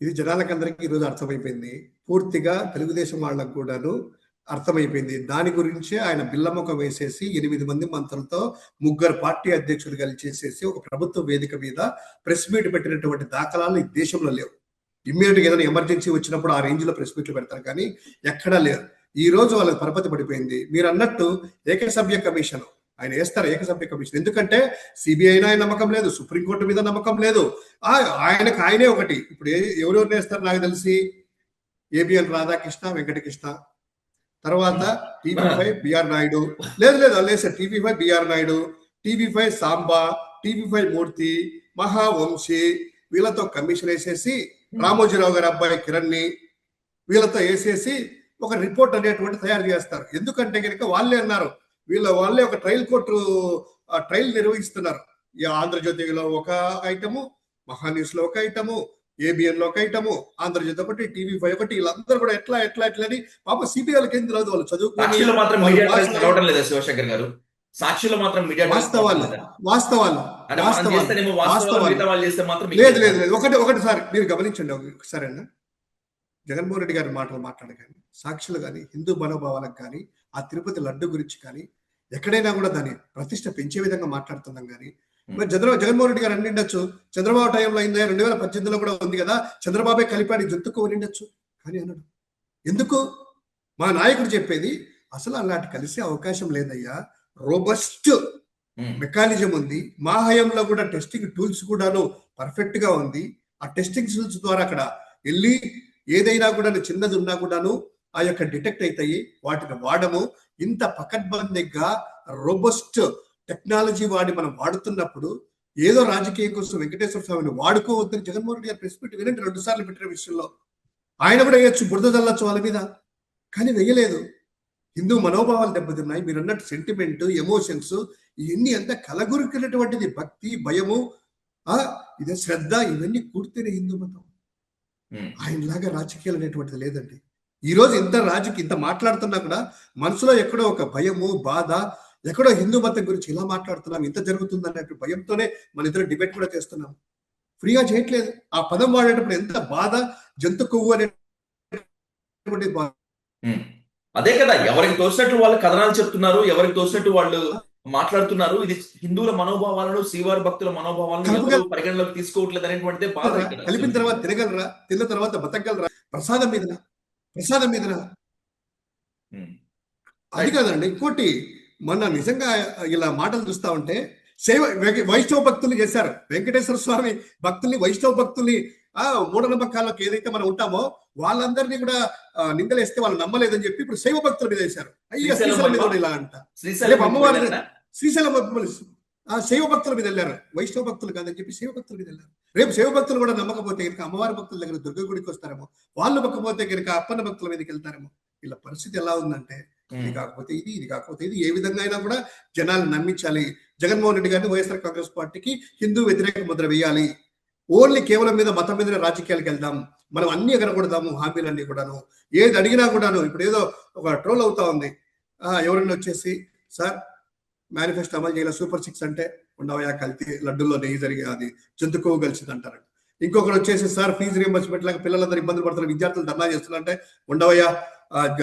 ఇది జనాలకందరికీ ఈరోజు అర్థమైపోయింది. పూర్తిగా తెలుగుదేశం వాళ్ళకు కూడాను అర్థమైపోయింది. దాని గురించి ఆయన బిల్లముఖం వేసేసి 8 మంది మంత్రులతో 3 పార్టీ అధ్యక్షులు కలిసేసేసి ఒక ప్రభుత్వ వేదిక మీద ప్రెస్ మీట్ పెట్టినటువంటి దాఖలాలు ఈ దేశంలో లేవు. ఇమ్మీడియట్గా ఏదైనా ఎమర్జెన్సీ వచ్చినప్పుడు ఆ రేంజ్ లో ప్రెస్ మీట్లు పెడతారు, కానీ ఎక్కడా లేరు. ఈ రోజు వాళ్ళకి పరపతి పడిపోయింది. మీరు అన్నట్టు ఏకసభ్య కమిషన్ ఆయన వేస్తారు, ఏకసభ్య కమిషన్. ఎందుకంటే సిబిఐ ఆయన నమ్మకం లేదు, సుప్రీంకోర్టు మీద నమ్మకం లేదు, ఆయనే ఒకటి. ఇప్పుడు ఎవరెవరు వేస్తారు నాకు తెలిసి ఏబిఎన్ రాధాకృష్ణ, వెంకటకృష్ణ, తర్వాత టీవీ5 బిఆర్ నాయుడు, లేదు sir, TV five B R Naidu, TV five Samba, TV five Murthy, Mahavamsi, వీళ్ళతో కమిషన్ వేసేసి రామోజీరావు గారి అబ్బాయి కిరణ్ ని వీళ్ళతో వేసేసి ఒక రిపోర్ట్ అనేటువంటి తయారు చేస్తారు. ఎందుకంటే కనుక వాళ్ళే అన్నారు, వాళ్ళే ఒక ట్రయల్ నిర్వహిస్తున్నారు. ఈ ఆంధ్రజ్యోతిలో ఒక ఐటము, మహాన్యూస్ లో ఒక ఐటము, ఏబిఎన్ లో ఒక ఐటము, ఆంధ్రజ్యోతి ఒకటి, టీవీ5 ఒకటి, వీళ్ళందరూ కూడా ఎట్లా అని పాప సిబిఐలకు ఏం తెలియదు, వాళ్ళు చదువుకుని శివశంకర్ గారు సాక్షులు మాత్రం వాస్తవాలు లేదు. ఒకటి సార్ మీరు గమనించండి ఒకసారి అన్న, జగన్మోహన్ రెడ్డి గారి మాటలు మాట్లాడగాని, సాక్షులు కానీ, హిందూ మనోభావాలకు కానీ, ఆ తిరుపతి లడ్డు గురించి కానీ ఎక్కడైనా కూడా దాన్ని ప్రతిష్ట పెంచే విధంగా మాట్లాడుతున్నాం. కానీ మరి జగన్మోహన్ రెడ్డి గారు అన్నిండొచ్చు, చంద్రబాబు టైంలో అయిందా, 2018లో కూడా ఉంది కదా, చంద్రబాబే కలిపాడు జంతుకు నిండొచ్చు, కానీ అన్నాడు. ఎందుకు? మా నాయకుడు చెప్పేది అసలు అలాంటి కలిసే అవకాశం లేదయ్యా, రోబస్ట్ మెకానిజం ఉంది, మా హయాంలో కూడా టెస్టింగ్ టూల్స్ కూడాను పర్ఫెక్ట్ గా ఉంది. ఆ టెస్టింగ్ టూల్స్ ద్వారా అక్కడ వెళ్ళి ఏదైనా కూడా చిన్నది ఉన్నా కూడాను ఆ యొక్క డిటెక్ట్ అవుతాయి, వాటిని వాడము. ఇంత పకడ్బందీగా రోబస్ట్ టెక్నాలజీ వాడి మనం వాడుతున్నప్పుడు ఏదో రాజకీయం కోసం వెంకటేశ్వర స్వామిని వాడుకోవద్దని జగన్మోహన్ రెడ్డి గారు ప్రెస్ మీట్ వినండి, 2 సార్లు పెట్టిన విషయంలో ఆయన కూడా వేయచ్చు, బురద చల్లచ్చు వాళ్ళ మీద, కానీ వేయలేదు. హిందూ మనోభావాలు దెబ్బతిన్నాయి. మీరు అన్నట్టు సెంటిమెంట్, ఎమోషన్స్ ఇవన్నీ అంతా కలగొరికినటువంటిది. భక్తి, భయము, ఇదే శ్రద్ధ, ఇవన్నీ కూర్తేనే హిందూ మతం. ఆయనలాగా రాజకీయాలు అనేటువంటిది లేదండి. ఈ రోజు ఇంత మాట్లాడుతున్నా కూడా మనసులో ఎక్కడో ఒక భయము, బాధ, ఎక్కడో హిందూ మతం గురించి ఇలా మాట్లాడుతున్నాం, ఇంత జరుగుతుంది అన్నట్టు భయంతోనే మన ఇద్దరు డిబేట్ కూడా చేస్తున్నాం. ఫ్రీగా చేయట్లేదు. ఆ పదం వాడేటప్పుడు ఎంత బాధ, జంతు కొవ్వు అనేటువంటి అదే కదా, ఎవరికి తోచినట్టు వాళ్ళు కథనాలు చెప్తున్నారు, ఎవరికి తోచినట్టు వాళ్ళు మాట్లాడుతున్నారు. ఇది హిందువుల మనోభావాలను, శ్రీవారి భక్తుల మనోభావాలను పరిగణలోకి తీసుకోవట్లేదు అనేటువంటిదే బాధ. కలిపిన తర్వాత తినగలరా, తిన్న తర్వాత బతకగలరా, ప్రసాదం మీదనా అది కాదండి. ఇంకోటి మొన్న నిజంగా ఇలా మాటలు చూస్తా ఉంటే వైష్ణవ భక్తుల్ని చేశారు. వెంకటేశ్వర స్వామి భక్తుల్ని, వైష్ణవ భక్తుల్ని మూఢనమ్మకాలకు ఏదైతే మనం ఉంటామో వాళ్ళందరినీ కూడా నిందలేస్తే వాళ్ళు నమ్మలేదని చెప్పి ఇప్పుడు శైవ భక్తుల మీద వేశారు. అయ్యా శ్రీశైలం మీద ఇలా అంట. రేపు అమ్మవారి శ్రీశైలం శైవ భక్తుల మీద వెళ్ళారు, వైష్ణవ భక్తులు కాదని చెప్పి శైవ భక్తుల మీద వెళ్ళారు. రేపు శైవ భక్తులు కూడా నమ్మకపోతే కనుక అమ్మవారి భక్తుల దగ్గర దుర్గ గుడికి వస్తారేమో, వాళ్ళు నమ్మకపోతే కనుక అప్పన్న భక్తుల మీదకి వెళ్తారేమో. ఇలా పరిస్థితి ఎలా ఉందంటే ఇది కాకపోతే ఇది, ఇది కాకపోతే ఇది, ఏ విధంగా అయినా కూడా జనాలు నమ్మించాలి. జగన్మోహన్ రెడ్డి గారిని వైఎస్ఆర్ కాంగ్రెస్ పార్టీకి హిందూ వ్యతిరేక ముద్ర వేయాలి. ఓన్లీ కేవలం మీద మతం మీద రాజకీయాలకు వెళ్దాం, మనం అన్ని ఎగరకూడదాము, హామీలన్నీ కూడాను ఏది అడిగినా కూడాను. ఇప్పుడు ఏదో ఒక ట్రోల్ అవుతా ఉంది, ఎవరైనా వచ్చేసి సార్ మేనిఫెస్టో అమలు చేయాలి, సూపర్ 6 అంటే ఉండవయా కల్తీ లడ్డుల్లో నెయ్యి జరిగి అది జంతుకోవు కలిసింది అంటారు. ఇంకొకరు వచ్చేసి సార్ ఫీజు రీయింబర్స్మెంట్ లాగా పిల్లలందరూ ఇబ్బందులు పడుతున్నారు, విద్యార్థులు ధర్నా చేస్తున్నారంటే ఉండవయ్యా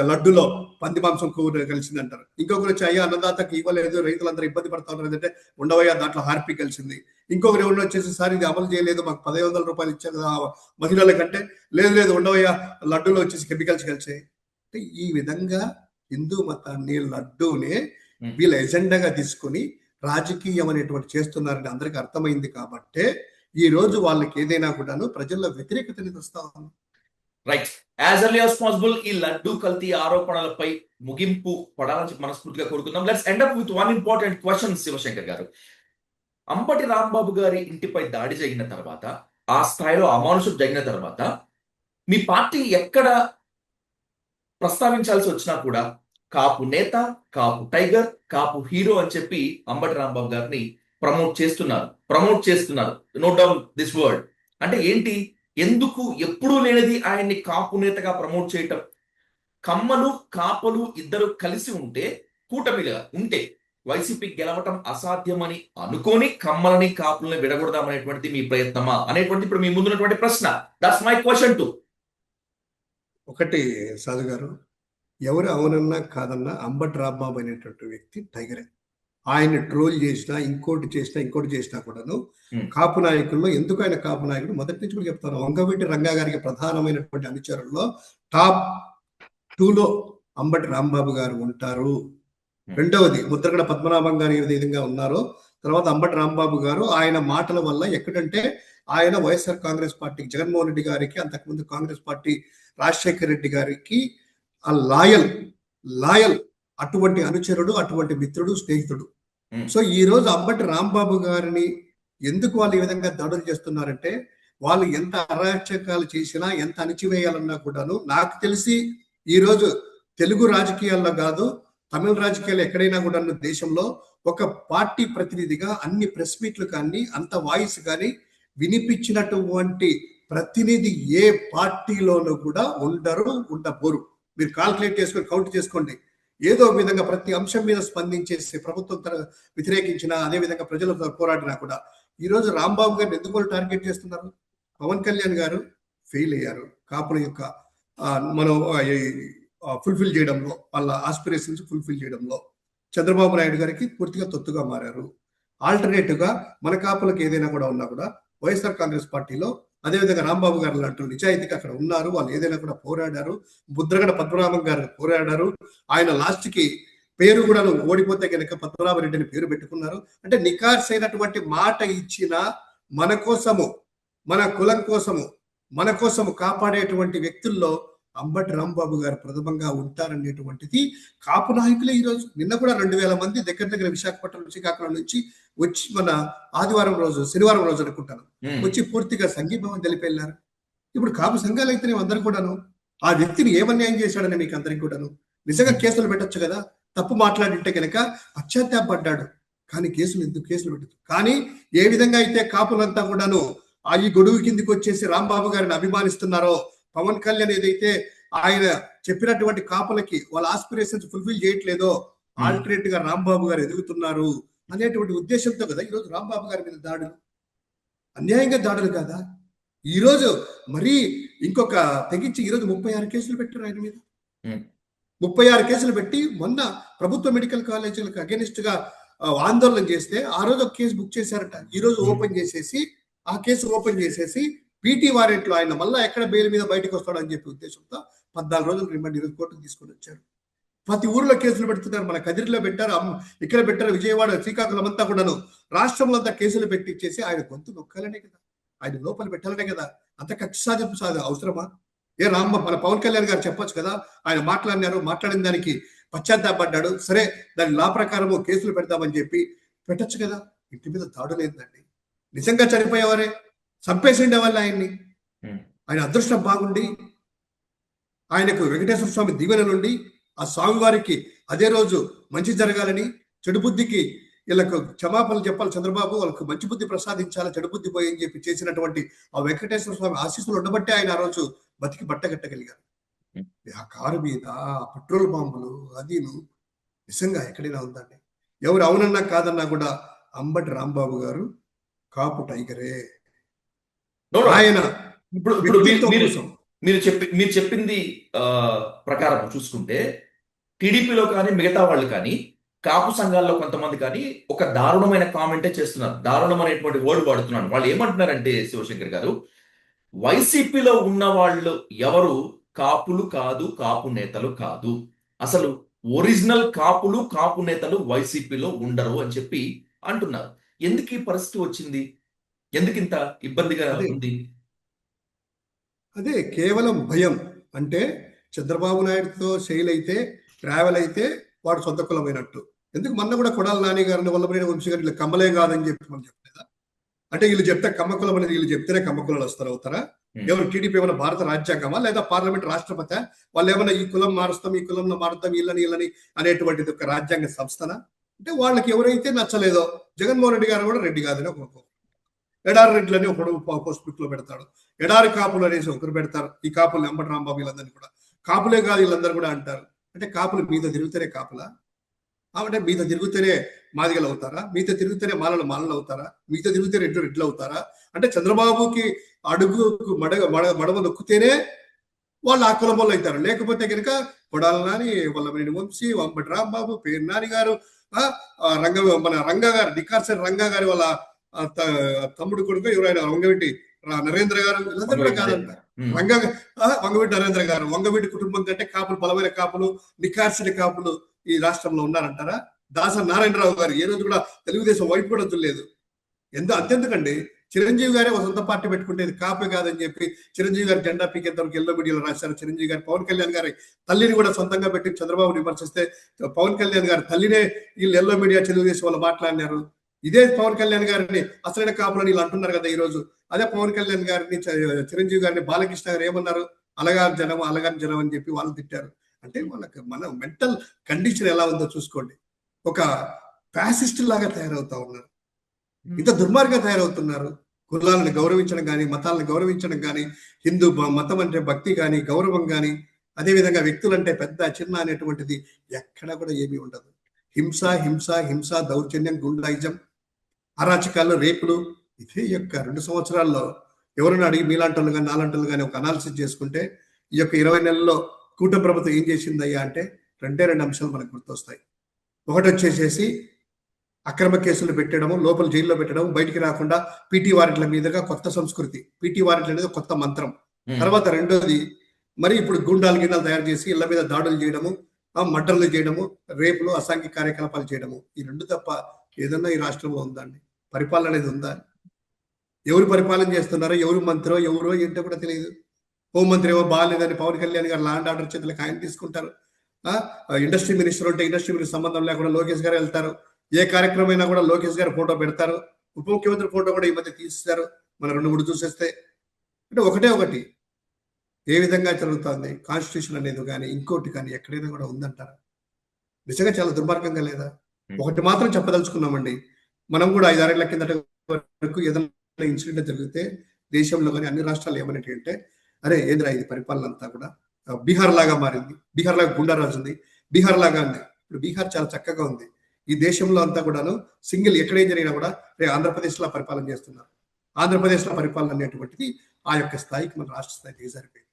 లడ్డులో పంది మాంసం కొవ్వు కలిసింది అంటారు. ఇంకొకరు వచ్చి అయ్యా అన్నదాతకి ఇవ్వలేదు, రైతులందరూ ఇబ్బంది పడతా ఉన్నారు అంటే ఉండవయ్యా దాంట్లో హార్పీ కలిసింది. ఇంకొకరు ఎవరు వచ్చేసి సార్ ఇది అమలు చేయలేదు, మాకు 1500 రూపాయలు ఇచ్చారు మహిళల కంటే, లేదు ఉండవయ్యా లడ్డూలో వచ్చేసి కెమికల్స్ కలిసాయి. అంటే ఈ విధంగా హిందూ మతాన్ని లడ్డూనే వీళ్ళ ఎజెండాగా తీసుకుని రాజకీయం అనేటువంటి చేస్తున్నారని అందరికీ అర్థమైంది. కాబట్టే ఈ రోజు వాళ్ళకి ఏదైనా కూడాను ప్రజల్లో వ్యతిరేకతని వస్తా ఉంది. Right, as early as possible ఈ లడ్డు కల్తీ ఆరోపణలపై ముగింపు పడాలని మనస్ఫూర్తిగా కోరుకుందాం. Let's end up with one important question Shivashankar garu. Ambati Rambabu గారి ఇంటిపై దాడి జరిగిన తర్వాత, ఆ స్థాయిలో అమానుషం జరిగిన తర్వాత మీ పార్టీ ఎక్కడ ప్రస్తావించాల్సి వచ్చినా కూడా కాపు నేత, కాపు టైగర్, కాపు హీరో అని చెప్పి అంబటి రాంబాబు గారిని ప్రమోట్ చేస్తున్నారు. Note down this word. అంటే ఏంటి, ఎందుకు ఎప్పుడూ లేనిది ఆయన్ని కాపు నేతగా ప్రమోట్ చేయటం? కమ్మలు కాపులు ఇద్దరు కలిసి ఉంటే, కూటమిగా ఉంటే వైసీపీ గెలవటం అసాధ్యమని అనుకోని కమ్మలని కాపులని విడగొడదామనేటువంటిది మీ ప్రయత్నమా అనేటువంటి ఇప్పుడు మీ ముందున్నటువంటి ప్రశ్న. That's my question to. ఒకటి సాధు గారు, ఎవరు అవునన్నా కాదన్నా అంబటి రాంబాబు అనేటువంటి వ్యక్తి టైగరే. ఆయన్ని ట్రోల్ చేసినా, ఇంకోటి చేసినా కూడాను కాపు నాయకుల్లో ఎందుకు ఆయన కాపు నాయకుడు మొదటి నుంచి కూడా చెప్తాను. వంగవీటి రంగా గారికి ప్రధానమైనటువంటి అనుచరుల్లో టాప్ 2లో అంబటి రాంబాబు గారు ఉంటారు. రెండవది ముద్రగడ పద్మనాభం గారు ఏ విధంగా ఉన్నారో, తర్వాత అంబటి రాంబాబు గారు ఆయన మాటల వల్ల ఎక్కడంటే ఆయన వైఎస్ఆర్ కాంగ్రెస్ పార్టీకి, జగన్మోహన్ రెడ్డి గారికి, అంతకుముందు కాంగ్రెస్ పార్టీ రాజశేఖర రెడ్డి గారికి ఆ లాయల్ అటువంటి అనుచరుడు, అటువంటి మిత్రుడు, స్నేహితుడు. సో ఈ రోజు అంబటి రాంబాబు గారిని ఎందుకు వాళ్ళు ఈ విధంగా దాడులు చేస్తున్నారంటే, వాళ్ళు ఎంత అరాచకాలు చేసినా, ఎంత అణిచివేయాలన్నా కూడాను, నాకు తెలిసి ఈ రోజు తెలుగు రాజకీయాల్లో కాదు, తమిళ రాజకీయాలు ఎక్కడైనా కూడా దేశంలో ఒక పార్టీ ప్రతినిధిగా అన్ని ప్రెస్ మీట్లు కానీ, అంత వాయిస్ కానీ వినిపించినటువంటి ప్రతినిధి ఏ పార్టీలోనూ కూడా ఉండబోరు. మీరు కాల్కులేట్ చేసుకొని కౌంట్ చేసుకోండి. ఏదో విధంగా ప్రతి అంశం మీద స్పందించేసి ప్రభుత్వం వ్యతిరేకించినా, అదే విధంగా ప్రజలతో పోరాడినా కూడా ఈ రోజు రాంబాబు గారిని ఎందుకు టార్గెట్ చేస్తున్నారు? పవన్ కళ్యాణ్ గారు ఫెయిల్ అయ్యారు కాపుల యొక్క మనం ఫుల్ఫిల్ చేయడంలో, వాళ్ళ ఆస్పిరేషన్స్ ఫుల్ఫిల్ చేయడంలో. చంద్రబాబు నాయుడు గారికి పూర్తిగా తొత్తుగా మారారు. ఆల్టర్నేటివ్ గా మన కాపులకు ఏదైనా కూడా ఉన్నా కూడా వైఎస్ఆర్ కాంగ్రెస్ పార్టీలో అదేవిధంగా రాంబాబు గారు లాంటి నిజాయితీగా అక్కడ ఉన్నారు. వాళ్ళు ఏదైనా కూడా పోరాడారు. ముద్రగడ పద్మనాభం గారు పోరాడారు. ఆయన లాస్ట్ కి పేరు కూడా ఓడిపోతే కనుక పద్మనాభరెడ్డిని పేరు పెట్టుకున్నారు. అంటే నికార్స్ అయినటువంటి మాట ఇచ్చిన మన కోసము, మన కులం కోసము, మన కోసము కాపాడేటువంటి వ్యక్తుల్లో అంబటి రాంబాబు గారు ప్రథమంగా ఉంటారనేటువంటిది కాపు నాయకులే. ఈరోజు నిన్న కూడా 2000 మంది దగ్గర విశాఖపట్నం, శ్రీకాకుళం నుంచి వచ్చి మన శనివారం రోజు అనుకుంటాను వచ్చి పూర్తిగా సంఘీభావం తెలిపెళ్ళారు. ఇప్పుడు కాపు సంఘాలు అయితేనే అందరూ కూడాను ఆ వ్యక్తిని ఏమన్యాయం చేశాడని మీకు అందరికి కూడాను నిజంగా కేసులు పెట్టొచ్చు కదా. తప్పు మాట్లాడింటే కనుక పశ్చాత్తాపడ్డాడు, కానీ కేసులు పెట్టదు. కానీ ఏ విధంగా అయితే కాపులంతా కూడాను ఈ గొడుగు కిందికి వచ్చేసి రాంబాబు గారిని అభిమానిస్తున్నారో, పవన్ కళ్యాణ్ ఏదైతే ఆయన చెప్పినటువంటి కాపులకి వాళ్ళ ఆస్పిరేషన్స్ ఫుల్ఫిల్ చేయట్లేదో, ఆల్టర్నేట్ గా రాంబాబు గారు ఎదుగుతున్నారు అనేటువంటి ఉద్దేశంతో కదా ఈరోజు రాంబాబు గారి మీద దాడులు, అన్యాయంగా దాడులు కదా. ఈరోజు మరీ ఇంకొక తెగించి ఈరోజు 36 కేసులు పెట్టారు ఆయన మీద. 36 కేసులు పెట్టి మొన్న ప్రభుత్వ మెడికల్ కాలేజీలకు అగెనిస్ట్ గా ఆందోళన చేస్తే ఆ రోజు ఒక కేసు బుక్ చేశారట. ఈ రోజు ఆ కేసు ఓపెన్ చేసేసి పీటీ వారెంట్లో ఆయన మళ్ళా ఎక్కడ బెయిల్ మీద బయటకు వస్తాడని చెప్పి ఉద్దేశంతో 14 రోజులు రిమాండ్ ఈరోజు కోర్టుకు తీసుకొని వచ్చారు. ప్రతి ఊర్లో కేసులు పెడుతున్నారు. మన కదిరిలో పెట్టారు, ఇక్కడ పెట్టారు, విజయవాడ, శ్రీకాకుళం అంతా కూడాను రాష్ట్రంలో అంతా కేసులు పెట్టించేసి ఆయన గొంతు నొక్కాలనే కదా, ఆయన లోపల పెట్టాలనే కదా. అంత కక్ష సాధింపు అవసరమా? మన పవన్ కళ్యాణ్ గారు చెప్పొచ్చు కదా, ఆయన మాట్లాడిన దానికి పశ్చాత్తాపడ్డాడు, సరే దాని లా ప్రకారము కేసులు పెడతామని చెప్పి పెట్టచ్చు కదా. ఇంటి మీద దాడులు ఏంటండి? నిజంగా చనిపోయేవారే, చంపేసిండే వాళ్ళు ఆయన్ని. ఆయన అదృష్టం బాగుండి ఆయనకు వెంకటేశ్వర స్వామి దీవెన నుండి ఆ స్వామి వారికి అదే రోజు మంచి జరగాలని, చెడు బుద్ధికి వీళ్ళకు క్షమాపణలు చెప్పాలి చంద్రబాబు, వాళ్ళకు మంచి బుద్ధి ప్రసాదించాలి, చెడు బుద్ధి పోయి అని చెప్పి చేసినటువంటి ఆ వెంకటేశ్వర స్వామి ఆశీస్సులు ఉండబట్టే ఆయన ఆ రోజు బతికి బట్టగట్టగలిగారు. ఆ కారు మీద పెట్రోల్ బాంబులు అదిను నిజంగా ఎక్కడైనా ఉందండి? ఎవరు అవునన్నా కాదన్నా కూడా అంబటి రాంబాబు గారు కాపు టైగరే. ఆయన మీరు చెప్పింది ప్రకారం చూసుకుంటే టీడీపీలో కానీ మిగతా వాళ్ళు కానీ కాపు సంఘాల్లో కొంతమంది కానీ ఒక దారుణమైన కామెంటే చేస్తున్నారు. దారుణం అనేటువంటి వర్డ్ వాడుతున్నాను. వాళ్ళు ఏమంటున్నారంటే శివశంకర్ గారు, వైసీపీలో ఉన్న వాళ్ళు ఎవరు కాపులు కాదు, కాపు నేతలు కాదు, అసలు ఒరిజినల్ కాపులు, కాపు నేతలు వైసీపీలో ఉండరు అని చెప్పి అంటున్నారు. ఎందుకు ఈ పరిస్థితి వచ్చింది? ఎందుకు ఇంత ఇబ్బందిగా ఉంది? అదే కేవలం భయం. అంటే చంద్రబాబు నాయుడుతో శైలి అయితే, ట్రావెల్ అయితే వాడు సొంత కులమైనట్టు. ఎందుకు మొన్న కూడా కొడాలి నాని గారిని, వల్లభనేని వంశీ గారిని కమ్మలే కాదని చెప్పి మనం చెప్పలేదా? అంటే వీళ్ళు చెప్తే కమ్మ కులం అనేది, వీళ్ళు చెప్తేనే కమ్మ కులాలు అవుతారా? ఎవరు టీడీపీ ఏమైనా భారత రాజ్యాంగమా లేదా పార్లమెంట్ రాష్ట్రపతి? వాళ్ళు ఏమైనా ఈ కులం మారుస్తాం, ఈ కులంలో మారుతాం, వీళ్ళని అనేటువంటిది ఒక రాజ్యాంగ సంస్థన? అంటే వాళ్ళకి ఎవరైతే నచ్చలేదో, జగన్మోహన్ రెడ్డి గారు కూడా రెడ్డి కాదని ఒక ఎడారి రెడ్లని ఒకడు పోస్ట్ బుక్ లో పెడతాడు, ఎడారి కాపులు అనేసి ఒకరు పెడతారు. ఈ కాపులు అంబటి రాంబాబు వీళ్ళందరినీ కూడా కాపులే కాదు వీళ్ళందరూ కూడా అంటారు. అంటే కాపులు మీద తిరుగుతూనే కాపులా? అంటే మీద తిరుగుతూనే మాదిగలు అవుతారా? మీతో తిరుగుతూనే మాలలు అవుతారా? మీతో తిరిగితే రెడ్లు అవుతారా? అంటే చంద్రబాబుకి అడుగుకు మడవ నొక్కితేనే వాళ్ళు ఆ కులం వాళ్ళు అవుతారు. లేకపోతే కనుక కొడాలి నాని, వల్లభనేని వంశీ, అంబటి రాంబాబు, పేరు నాని గారు, మన రంగా గారు, డికార్సన్ రంగా గారి వాళ్ళ తమ్ముడు కొడుకు ఎవరైనా వంగవీటి నరేంద్ర గారు, వీళ్ళందరూ కూడా కాదంట. వంగవీటి నరేంద్ర గారు, వంగవీటి కుటుంబం కంటే కాపులు, బలమైన కాపులు, నికార్సిన కాపులు ఈ రాష్ట్రంలో ఉన్నారంటారా? దాస నారాయణరావు గారు ఏ రోజు కూడా తెలుగుదేశం వైపు కూడా చూడలేదు. అంతెందుకండి, చిరంజీవి గారే ఒక సొంత పార్టీ పెట్టుకుంటే ఇది కాపే కాదని చెప్పి చిరంజీవి గారు జెండా పీకేంతవరకు ఎల్లో మీడియాలో రాశారు. చిరంజీవి గారు పవన్ కళ్యాణ్ గారి తల్లిని కూడా సొంతంగా పెట్టి చంద్రబాబు విమర్శిస్తే పవన్ కళ్యాణ్ గారి తల్లినే వీళ్ళు ఎల్లో మీడియా తెలుగుదేశం వాళ్ళు మాట్లాడినారు. ఇదే పవన్ కళ్యాణ్ గారిని అసలైన కాపులని వీళ్ళు అంటున్నారు కదా ఈ రోజు. అదే పవన్ కళ్యాణ్ గారిని, చిరంజీవి గారిని బాలకృష్ణ గారు ఏమన్నారు? అలగారి జనం అని చెప్పి వాళ్ళు తిట్టారు. అంటే మన మెంటల్ కండిషన్ ఎలా ఉందో చూసుకోండి. ఒక ఫ్యాసిస్ట్ లాగా తయారవుతా ఉన్నారు, ఇంత దుర్మార్గంగా తయారవుతున్నారు. కులాలను గౌరవించడం కానీ, మతాలను గౌరవించడం కానీ, హిందూ మతం అంటే భక్తి కానీ, గౌరవం కానీ, అదేవిధంగా వ్యక్తులంటే పెద్ద చిన్న అనేటువంటిది ఎక్కడ కూడా ఏమీ ఉండదు. హింస హింస హింస, దౌర్జన్యం, గుండాయిజం, అరాచకాలు, రేపులు. ఇదే యొక్క 2 సంవత్సరాల్లో ఎవరైనా అడిగి మీలాంటోళ్ళు కానీ నాలాంటోళ్ళు కానీ ఒక అనాలిసిస్ చేసుకుంటే ఈ యొక్క 20 నెలల్లో కూటమి ప్రభుత్వం ఏం చేసిందయ్యా అంటే 2 అంశాలు మనకు గుర్తొస్తాయి. ఒకటి వచ్చేసేసి అక్రమ కేసులు పెట్టడము, లోపల జైల్లో పెట్టడం, బయటికి రాకుండా పీటీ వారెంట్ల మీదుగా కొత్త సంస్కృతి. పీటీ వారెంట్లు అనేది కొత్త మంత్రం. తర్వాత రెండోది, మరి ఇప్పుడు గుండాలు తయారు చేసి ఇళ్ల మీద దాడులు చేయడము, మర్డర్లు చేయడము, రేపులు, అసాంఘిక కార్యకలాపాలు చేయడము. ఈ 2 తప్ప ఏదన్నా ఈ రాష్ట్రంలో ఉందండి? పరిపాలన అనేది ఉందా? ఎవరు పరిపాలన చేస్తున్నారో, ఎవరు మంత్రో, ఎవరో ఏంటో కూడా తెలియదు. హోంమంత్రి ఏమో బాగాలేదని పవన్ కళ్యాణ్ గారు ల్యాండ్ ఆర్డర్ చేతులకు ఆయన తీసుకుంటారు. ఇండస్ట్రీ మినిస్టర్ ఉంటే ఇండస్ట్రీ మినిస్టర్ సంబంధం లేకుండా లోకేష్ గారు వెళ్తారు. ఏ కార్యక్రమం అయినా కూడా లోకేష్ గారు ఫోటో పెడతారు. ఉప ముఖ్యమంత్రి ఫోటో కూడా ఈ మధ్య తీసేశారు. మన 2-3 చూసేస్తే అంటే ఒకటి ఏ విధంగా జరుగుతుంది కాన్స్టిట్యూషన్ అనేది కానీ ఇంకోటి కానీ ఎక్కడైనా కూడా ఉందంటారా? నిజంగా చాలా దుర్మార్గంగా లేదా? ఒకటి మాత్రం చెప్పదలుచుకున్నామండి, మనం కూడా 5-6 ఏళ్ల కిందట వరకు ఏదైనా ఇన్సిడెంట్ జరిగితే దేశంలో కానీ అన్ని రాష్ట్రాలు ఏమనేటి అంటే, అరే ఏంద్రా ఇది పరిపాలన అంతా కూడా బీహార్ లాగా మారింది, బీహార్ లాగా గుండారాజు ఉంది, బీహార్ లాగా ఉంది. ఇప్పుడు బీహార్ చాలా చక్కగా ఉంది. ఈ దేశంలో అంతా కూడాను సింగిల్ ఎక్కడేం జరిగినా కూడా ఆంధ్రప్రదేశ్ లో పరిపాలన చేస్తున్నారు. ఆంధ్రప్రదేశ్ లో పరిపాలన అనేటువంటిది ఆ యొక్క స్థాయికి మన రాష్ట్ర స్థాయికి దిగజారిపోయింది.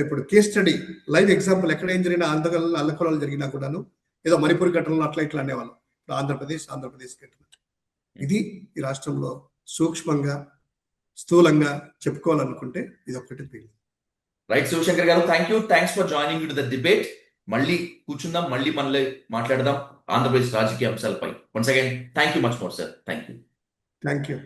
ఇప్పుడు కేస్ స్టడీ లైవ్ ఎగ్జాంపుల్, ఎక్కడ ఏం జరిగినా అల్లకొలాలు జరిగినా కూడాను ఏదో మణిపూర్ ఘటనలు అట్లా ఇట్లా అనేవాళ్ళం. ఇప్పుడు ఆంధ్రప్రదేశ్ ఘటన. ఇది ఈ రాష్ట్రంలో సూక్ష్మంగా స్థూలంగా చెప్పుకోవాలనుకుంటే ఇది ఒక్కటి. రైట్ శివశంకర్ గారు, thanks for joining to the debate. మళ్ళీ కూర్చుందాం, మళ్ళీ మనలే మాట్లాడదాం ఆంధ్రప్రదేశ్ రాజకీయ అంశాలపై. Once again thank you much more sir. Thank you. Thank you.